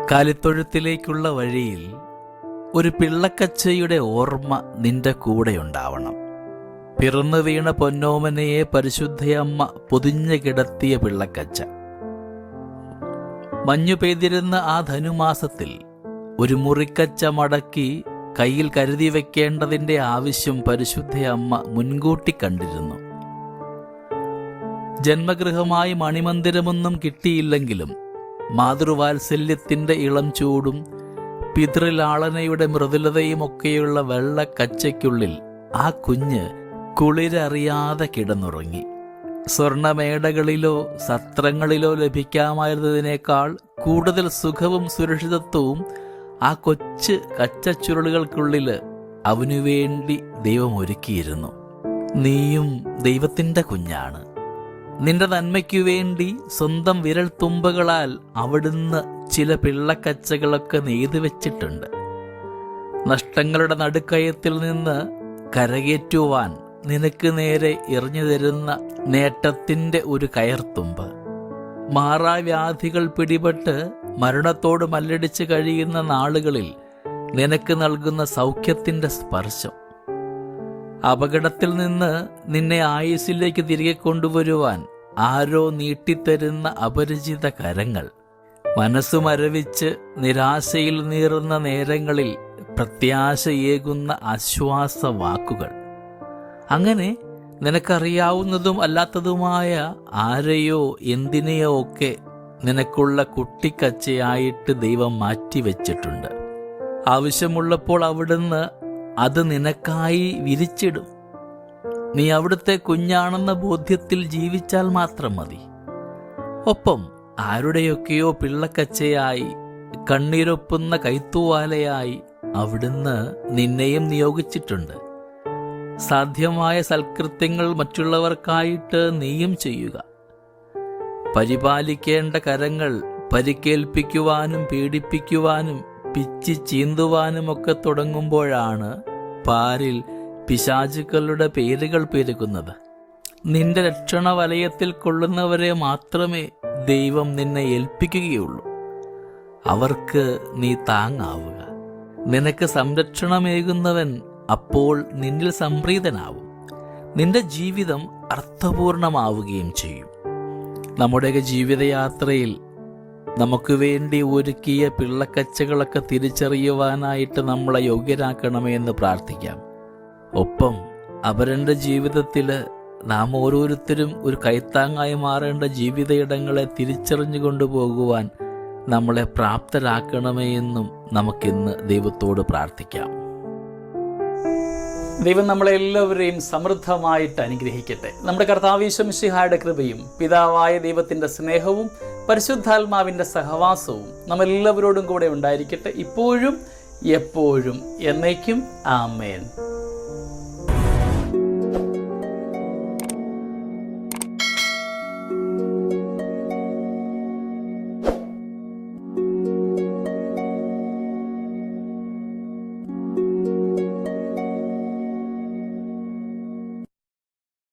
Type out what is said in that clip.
കാലിത്തൊഴുത്തിലേക്കുള്ള വഴിയിൽ ഒരു പിള്ളക്കച്ചയുടെ ഓർമ്മ നിന്റെ കൂടെയുണ്ടാവണം. പിറന്നു വീണ പൊന്നോമനയെ പരിശുദ്ധയമ്മ പൊതിഞ്ഞു കിടത്തിയ പിള്ളക്കച്ച. മഞ്ഞു പെയ്തിരുന്ന ആ ധനുമാസത്തിൽ ഒരു മുറിക്കച്ച മടക്കി കയ്യിൽ കരുതി വെക്കേണ്ടതിൻ്റെ ആവശ്യം പരിശുദ്ധയമ്മ മുൻകൂട്ടി കണ്ടിരുന്നു. ജന്മഗൃഹമായി മണിമന്ദിരമൊന്നും കിട്ടിയില്ലെങ്കിലും മാതൃവാത്സല്യത്തിൻ്റെ ഇളം ചൂടും പിതൃലാളനയുടെ മൃദുലതയുമൊക്കെയുള്ള വെള്ളക്കച്ചയ്ക്കുള്ളിൽ ആ കുഞ്ഞ് കുളിരറിയാതെ കിടന്നുറങ്ങി. സ്വർണമേടകളിലോ സത്രങ്ങളിലോ ലഭിക്കാമായിരുന്നതിനേക്കാൾ കൂടുതൽ സുഖവും സുരക്ഷിതത്വവും ആ കൊച്ചു കച്ചച്ചുരുളുകൾക്കുള്ളിൽ അവനുവേണ്ടി ദൈവം ഒരുക്കിയിരുന്നു. നീയും ദൈവത്തിൻ്റെ കുഞ്ഞാണ്. നിന്റെ നന്മയ്ക്കു വേണ്ടി സ്വന്തം വിരൽ തുമ്പുകളാൽ അവിടുന്ന് ചില പിള്ളക്കച്ചകളൊക്കെ നെയ്തു വെച്ചിട്ടുണ്ട്. നഷ്ടങ്ങളുടെ നടുക്കയത്തിൽ നിന്ന് കരകയറ്റുവാൻ നിനക്ക് നേരെ എറിഞ്ഞു തരുന്ന നേട്ടത്തിൻ്റെ ഒരു കയർത്തുമ്പ്. മാറാവ്യാധികൾ പിടിപെട്ട് മരണത്തോട് മല്ലടിച്ച് കഴിയുന്ന നാളുകളിൽ നിനക്ക് നൽകുന്ന സൗഖ്യത്തിൻ്റെ സ്പർശം. അപകടത്തിൽ നിന്ന് നിന്നെ ആയുസ്സിലേക്ക് തിരികെ കൊണ്ടുവരുവാൻ ആരോ നീട്ടിത്തരുന്ന അപരിചിത കരങ്ങൾ. മനസ്സു മരവിച്ച് നിരാശയിൽ നീറുന്ന നേരങ്ങളിൽ പ്രത്യാശയേകുന്ന ആശ്വാസവാക്കുകൾ. അങ്ങനെ നിനക്കറിയാവുന്നതും അല്ലാത്തതുമായ ആരെയോ എന്തിനെയോ ഒക്കെ നിനക്കുള്ള കുട്ടിക്കച്ചയായിട്ട് ദൈവം മാറ്റിവെച്ചിട്ടുണ്ട്. ആവശ്യമുള്ളപ്പോൾ അവിടുന്ന് അത് നിനക്കായി വിരിച്ചിടും. നീ അവിടുത്തെ കുഞ്ഞാണെന്ന ബോധ്യത്തിൽ ജീവിച്ചാൽ മാത്രം മതി. ഒപ്പം ആരുടെയൊക്കെയോ പിള്ളക്കച്ചയായി കണ്ണീരൊപ്പുന്ന കൈത്തൂവാലയായി അവിടുന്ന് നിന്നെയും നിയോഗിച്ചിട്ടുണ്ട്. സാധ്യമായ സൽകൃത്യങ്ങൾ മറ്റുള്ളവർക്കായിട്ട് നീയും ചെയ്യുക. പരിപാലിക്കേണ്ട കരങ്ങൾ പരിക്കേൽപ്പിക്കുവാനും പീഡിപ്പിക്കുവാനും പിച്ചി ചീന്തുവാനുമൊക്കെ തുടങ്ങുമ്പോഴാണ് പാരിൽ പിശാചുക്കളുടെ പേരുകൾ പെരുകുന്നത്. നിന്റെ രക്ഷണ വലയത്തിൽ കൊള്ളുന്നവരെ മാത്രമേ ദൈവം നിന്നെ ഏൽപ്പിക്കുകയുള്ളൂ. അവർക്ക് നീ താങ്ങാവുക. നിനക്ക് സംരക്ഷണമേകുന്നവൻ അപ്പോൾ നിന്നിൽ സംപ്രീതനാവും. നിന്റെ ജീവിതം അർത്ഥപൂർണമാവുകയും ചെയ്യും. നമ്മുടെയൊക്കെ ജീവിതയാത്രയിൽ നമുക്ക് വേണ്ടി ഒരുക്കിയ പിള്ളക്കച്ചകളൊക്കെ തിരിച്ചറിയുവാനായിട്ട് നമ്മളെ യോഗ്യരാക്കണമേ എന്ന് പ്രാർത്ഥിക്കാം. ഒപ്പം അവരുടെ ജീവിതത്തിൽ നാം ഓരോരുത്തരും ഒരു കൈത്താങ്ങായി മാറേണ്ട ജീവിതയിടങ്ങളെ തിരിച്ചറിഞ്ഞു കൊണ്ടുപോകുവാൻ നമ്മളെ പ്രാപ്തരാക്കണമേ എന്നും നമുക്കിന്ന് ദൈവത്തോട് പ്രാർത്ഥിക്കാം. ദൈവം നമ്മളെല്ലാവരെയും സമൃദ്ധമായിട്ട് അനുഗ്രഹിക്കട്ടെ. നമ്മുടെ കർത്താവ് യേശു മിശിഹായുടെ കൃപയും പിതാവായ ദൈവത്തിൻ്റെ സ്നേഹവും പരിശുദ്ധാത്മാവിൻ്റെ സഹവാസവും നമ്മളെല്ലാവരോടും കൂടെ ഉണ്ടായിരിക്കട്ടെ, ഇപ്പോഴും എപ്പോഴും എന്നേക്കും. ആമേൻ.